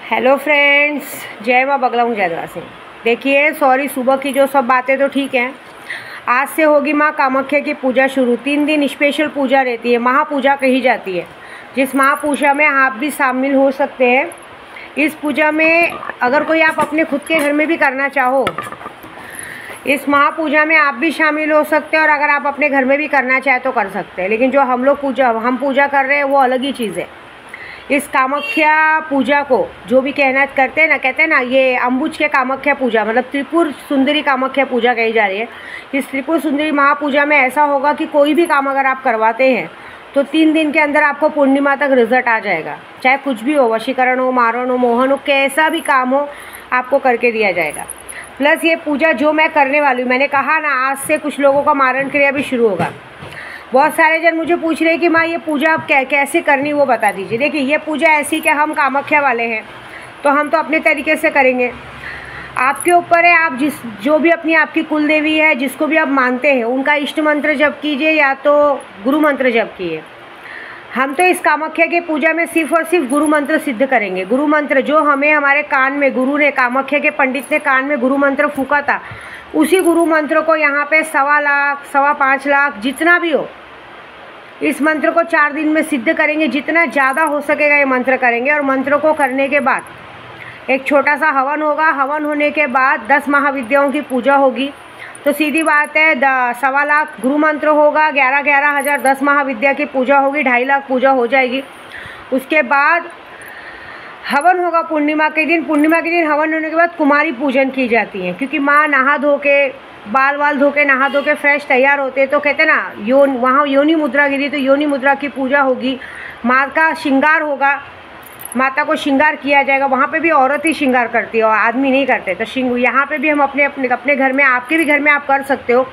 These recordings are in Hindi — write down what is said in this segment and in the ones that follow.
हेलो फ्रेंड्स, जय माँ बगला हूँ जयद्वार सिंह। देखिए, सॉरी सुबह की जो सब बातें तो ठीक हैं। आज से होगी माँ कामाख्या की पूजा शुरू। 3 दिन स्पेशल पूजा रहती है, महापूजा कही जाती है, जिस महापूजा में आप भी शामिल हो सकते हैं। इस पूजा में अगर कोई आप अपने खुद के घर में भी करना चाहो, इस महापूजा में आप भी शामिल हो सकते हैं, और अगर आप अपने घर में भी करना चाहे तो कर सकते हैं। लेकिन जो हम पूजा कर रहे हैं वो अलग ही चीज़ है। इस कामाख्या पूजा को जो भी कहते हैं ना, ये अम्बुज के कामाख्या पूजा मतलब त्रिपुर सुंदरी कामाख्या पूजा कही जा रही है। इस त्रिपुर सुंदरी महापूजा में ऐसा होगा कि कोई भी काम अगर आप करवाते हैं तो 3 दिन के अंदर आपको पूर्णिमा तक रिजल्ट आ जाएगा। चाहे कुछ भी हो, वशीकरण हो, मारण हो, मोहन हो, कैसा भी काम हो, आपको करके दिया जाएगा। प्लस ये पूजा जो मैं करने वाली हूँ, मैंने कहा ना, आज से कुछ लोगों का मारण क्रिया भी शुरू होगा। बहुत सारे जन मुझे पूछ रहे हैं कि माँ ये पूजा आप कैसे करनी, वो बता दीजिए। देखिए, ये पूजा ऐसी कि हम कामाख्या वाले हैं तो हम तो अपने तरीके से करेंगे। आपके ऊपर है, आप जो भी अपनी आपकी कुल देवी है, जिसको भी आप मानते हैं, उनका इष्ट मंत्र जप कीजिए या तो गुरु मंत्र जप कीजिए। हम तो इस कामाख्या की पूजा में सिर्फ और सिर्फ गुरु मंत्र सिद्ध करेंगे। गुरु मंत्र जो हमें हमारे कान में गुरु ने, कामाख्या के पंडित ने कान में गुरु मंत्र फूका था, उसी गुरु मंत्र को यहाँ पे 1.25 लाख, 5.25 लाख जितना भी हो, इस मंत्र को 4 दिन में सिद्ध करेंगे। जितना ज़्यादा हो सकेगा ये मंत्र करेंगे। और मंत्र को करने के बाद एक छोटा सा हवन होगा। हवन होने के बाद 10 महाविद्याओं की पूजा होगी। तो सीधी बात है, 1.25 लाख गुरु मंत्र होगा, 11 हज़ार 10 महाविद्या की पूजा होगी, 2.5 लाख पूजा हो जाएगी। उसके बाद हवन होगा पूर्णिमा के दिन। पूर्णिमा के दिन हवन होने के बाद कुमारी पूजन की जाती है, क्योंकि माँ नहा धो के, बाल वाल धो के, नहा धो के फ्रेश तैयार होते हैं। तो कहते हैं ना, वहाँ योनि मुद्रा गिरी, तो योनि मुद्रा की पूजा होगी। माँ का श्रृंगार होगा, माता को श्रृंगार किया जाएगा। वहाँ पे भी औरत ही श्रृंगार करती है और आदमी नहीं करते। तो यहाँ पे भी हम अपने घर में, आपके भी घर में आप कर सकते हो।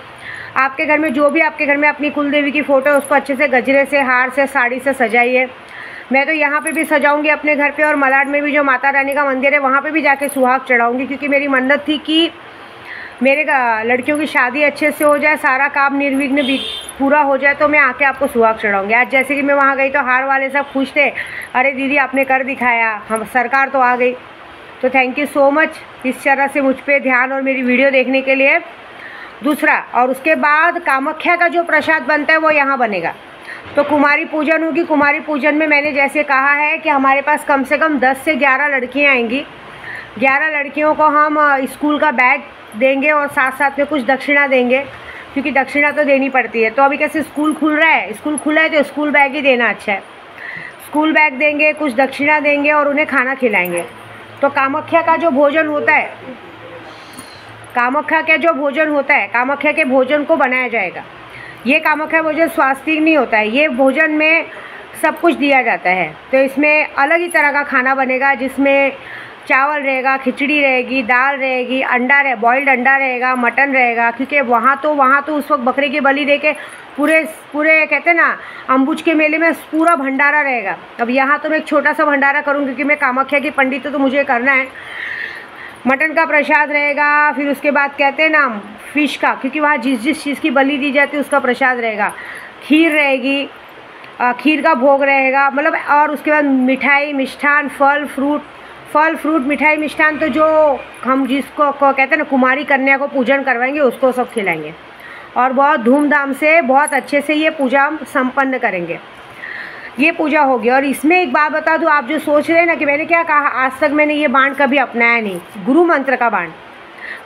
आपके घर में जो भी आपके घर में अपनी कुल देवी की फ़ोटो है, उसको अच्छे से गजरे से, हार से, साड़ी से सजाइए। मैं तो यहाँ पे भी सजाऊंगी अपने घर पे, और मलाड में भी जो माता रानी का मंदिर है वहाँ पे भी जाके सुहाग चढ़ाऊंगी, क्योंकि मेरी मन्नत थी कि मेरे लड़कियों की शादी अच्छे से हो जाए, सारा काम निर्विघ्न भी पूरा हो जाए, तो मैं आके आपको सुहाग चढ़ाऊंगी। आज जैसे कि मैं वहाँ गई तो हार वाले सब खुश थे, अरे दीदी आपने कर दिखाया, हम सरकार तो आ गई। तो थैंक यू सो मच इस तरह से मुझ पर ध्यान और मेरी वीडियो देखने के लिए। दूसरा, और उसके बाद कामाख्या का जो प्रसाद बनता है वो यहाँ बनेगा। तो कुमारी पूजन होगी। कुमारी पूजन में मैंने जैसे कहा है कि हमारे पास कम से कम 10 से 11 लड़कियाँ आएंगी। 11 लड़कियों को हम स्कूल का बैग देंगे और साथ साथ में कुछ दक्षिणा देंगे, क्योंकि दक्षिणा तो देनी पड़ती है। तो अभी कैसे स्कूल खुल रहा है, स्कूल खुला है तो स्कूल बैग ही देना अच्छा है। स्कूल बैग देंगे, कुछ दक्षिणा देंगे और उन्हें खाना खिलाएंगे। तो कामाख्या का जो भोजन होता है, कामाख्या के भोजन को बनाया जाएगा। ये कामाख्या भोजन स्वास्थ्य नहीं होता है, ये भोजन में सब कुछ दिया जाता है। तो इसमें अलग ही तरह का खाना बनेगा, जिसमें चावल रहेगा, खिचड़ी रहेगी, दाल रहेगी, अंडा बॉइल्ड अंडा रहेगा, मटन रहेगा। क्योंकि वहाँ तो उस वक्त बकरे की बलि दे के पूरे कहते हैं ना, अम्बुज के मेले में पूरा भंडारा रहेगा। अब यहाँ तो मैं एक छोटा सा भंडारा करूँ, क्योंकि मैं कामाख्या की पंडित हूँ तो मुझे करना है। मटन का प्रसाद रहेगा, फिर उसके बाद कहते हैं ना फिश का, क्योंकि वहाँ जिस चीज़ की बलि दी जाती है उसका प्रसाद रहेगा। खीर रहेगी, खीर का भोग रहेगा, मतलब। और उसके बाद मिठाई, मिष्ठान, फल फ्रूट, मिठाई, मिष्ठान, तो जो हम जिसको कहते हैं ना कुमारी कन्या को पूजन करवाएंगे उसको सब खिलाएंगे। और बहुत धूमधाम से, बहुत अच्छे से ये पूजा हम संपन्न करेंगे। ये पूजा होगी। और इसमें एक बात बता दूँ, आप जो सोच रहे हैं ना कि मैंने क्या कहा, आज तक मैंने ये बाण कभी अपनाया नहीं, गुरु मंत्र का बाण।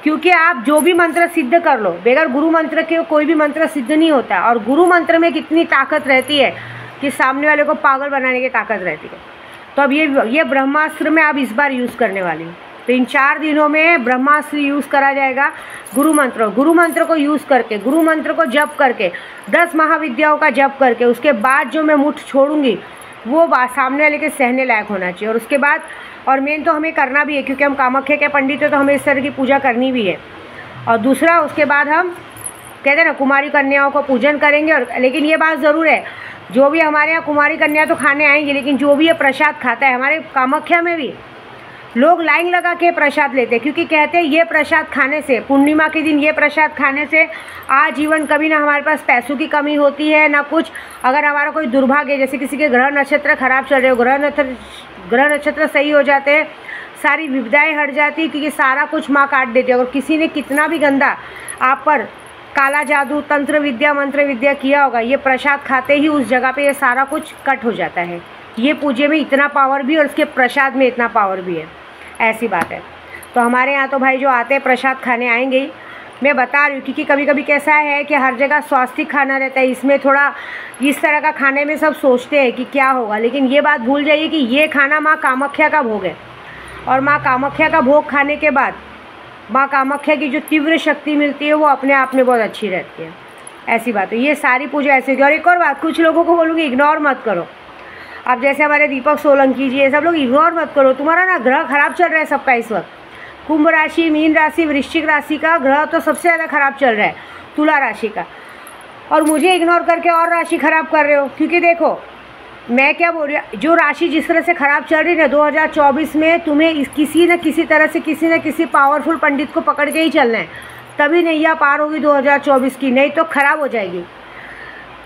क्योंकि आप जो भी मंत्र सिद्ध कर लो, बगैर गुरु मंत्र के कोई भी मंत्र सिद्ध नहीं होता। और गुरु मंत्र में कितनी ताकत रहती है कि सामने वाले को पागल बनाने की ताकत रहती है। तो अब ये ब्रह्मास्त्र मैं अब इस बार यूज़ करने वाली हूँ। तो इन 4 दिनों में ब्रह्मास्त्र यूज़ करा जाएगा। गुरु मंत्र को यूज़ करके, गुरु मंत्र को जप करके, 10 महाविद्याओं का जप करके, उसके बाद जो मैं मुठ छोड़ूंगी वो बात सामने वाले के सहने लायक होना चाहिए। और उसके बाद, और मेन तो हमें करना भी है, क्योंकि हम कामाख्या के पंडित हैं तो हमें इस तरह की पूजा करनी भी है। और दूसरा, उसके बाद हम कहते हैं ना कुमारी कन्याओं को पूजन करेंगे। और लेकिन ये बात ज़रूर है, जो भी हमारे यहाँ कुमारी कन्या तो खाने आएंगी, लेकिन जो भी ये प्रसाद खाता है, हमारे कामाख्या में भी लोग लाइन लगा के प्रसाद लेते हैं, क्योंकि कहते हैं ये प्रसाद खाने से, पूर्णिमा के दिन ये प्रसाद खाने से आजीवन कभी ना हमारे पास पैसों की कमी होती है ना कुछ। अगर हमारा कोई दुर्भाग्य, जैसे किसी के ग्रह नक्षत्र खराब चल रहे हो, ग्रह नक्षत्र सही हो जाते हैं, सारी विपदाएं हट जाती, क्योंकि सारा कुछ माँ काट देती है। और किसी ने कितना भी गंदा आप पर काला जादू, तंत्र विद्या, मंत्र विद्या किया होगा, ये प्रसाद खाते ही उस जगह पे ये सारा कुछ कट हो जाता है। ये पूजे में इतना पावर भी और उसके प्रसाद में इतना पावर भी है, ऐसी बात है। तो हमारे यहाँ तो भाई जो आते हैं प्रसाद खाने आएंगे ही, मैं बता रही हूँ, क्योंकि कभी कभी कैसा है कि हर जगह स्वास्थ्य खाना रहता है, इसमें थोड़ा इस तरह का खाने में सब सोचते हैं कि क्या होगा, लेकिन ये बात भूल जाइए कि ये खाना माँ कामाख्या का भोग है। और माँ कामाख्या का भोग खाने के बाद माँ कामाख्या की जो तीव्र शक्ति मिलती है वो अपने आप में बहुत अच्छी रहती है, ऐसी बात है। ये सारी पूजा ऐसी होती है। और एक और बात, कुछ लोगों को बोलूँगी इग्नोर मत करो। अब जैसे हमारे दीपक सोलंकी जी, ये सब लोग इग्नोर मत करो। तुम्हारा ना ग्रह खराब चल रहा है सबका इस वक्त। कुंभ राशि, मीन राशि, वृश्चिक राशि का ग्रह तो सबसे ज़्यादा खराब चल रहा है, तुला राशि का। और मुझे इग्नोर करके और राशि खराब कर रहे हो, क्योंकि देखो मैं क्या बोल रही हूँ, जो राशि जिस तरह से ख़राब चल रही है ना, 2024 में तुम्हें किसी न किसी तरह से किसी न किसी पावरफुल पंडित को पकड़ के ही चलना है, तभी नैया पार होगी 2024 की, नहीं तो ख़राब हो जाएगी।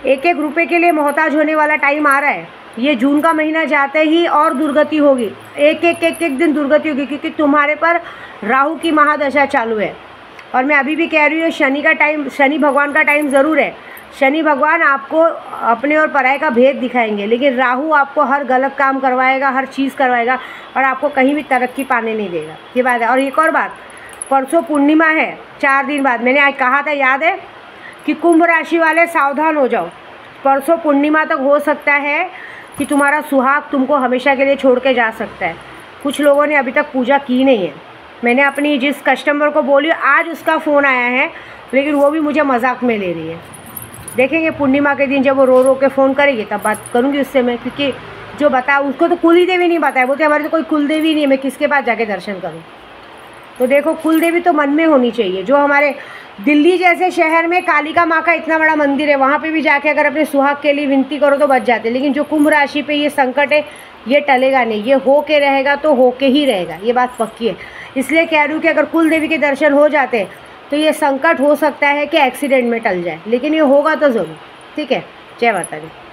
एक एक रुपये के लिए मोहताज होने वाला टाइम आ रहा है। ये जून का महीना जाते ही और दुर्गति होगी, एक दिन दुर्गति होगी, क्योंकि तुम्हारे पर राहु की महादशा चालू है। और मैं अभी भी कह रही हूँ, शनि का टाइम, शनि भगवान का टाइम ज़रूर है। शनि भगवान आपको अपने और पराये का भेद दिखाएंगे, लेकिन राहु आपको हर गलत काम करवाएगा, हर चीज़ करवाएगा और आपको कहीं भी तरक्की पाने नहीं देगा, ये बात है। और एक और बात, परसों पूर्णिमा है, 4 दिन बाद मैंने आज कहा था, याद है कि कुंभ राशि वाले सावधान हो जाओ। परसों पूर्णिमा तक हो सकता है कि तुम्हारा सुहाग तुमको हमेशा के लिए छोड़ के जा सकता है। कुछ लोगों ने अभी तक पूजा की नहीं है। मैंने अपनी जिस कस्टमर को बोली, आज उसका फ़ोन आया है, लेकिन वो भी मुझे मजाक में ले रही है। देखेंगे पूर्णिमा के दिन जब वो रो रो के फ़ोन करेगी तब बात करूँगी उससे मैं, क्योंकि जो बता उसको तो कुल देवी नहीं बताया, बोलते हमारे तो कोई कुल देवी नहीं है, मैं किसके पास जाके दर्शन करूँ। तो देखो, कुल देवी तो मन में होनी चाहिए। जो हमारे दिल्ली जैसे शहर में कालिका माँ का इतना बड़ा मंदिर है, वहाँ पे भी जाके अगर अपने सुहाग के लिए विनती करो तो बच जाते। लेकिन जो कुंभ राशि पे ये संकट है, ये टलेगा नहीं, ये हो के रहेगा तो हो के ही रहेगा, ये बात पक्की है। इसलिए कह रही हूँ कि अगर कुल देवी के दर्शन हो जाते तो ये संकट हो सकता है कि एक्सीडेंट में टल जाए, लेकिन ये होगा तो ज़रूर। ठीक है, जय माता दी।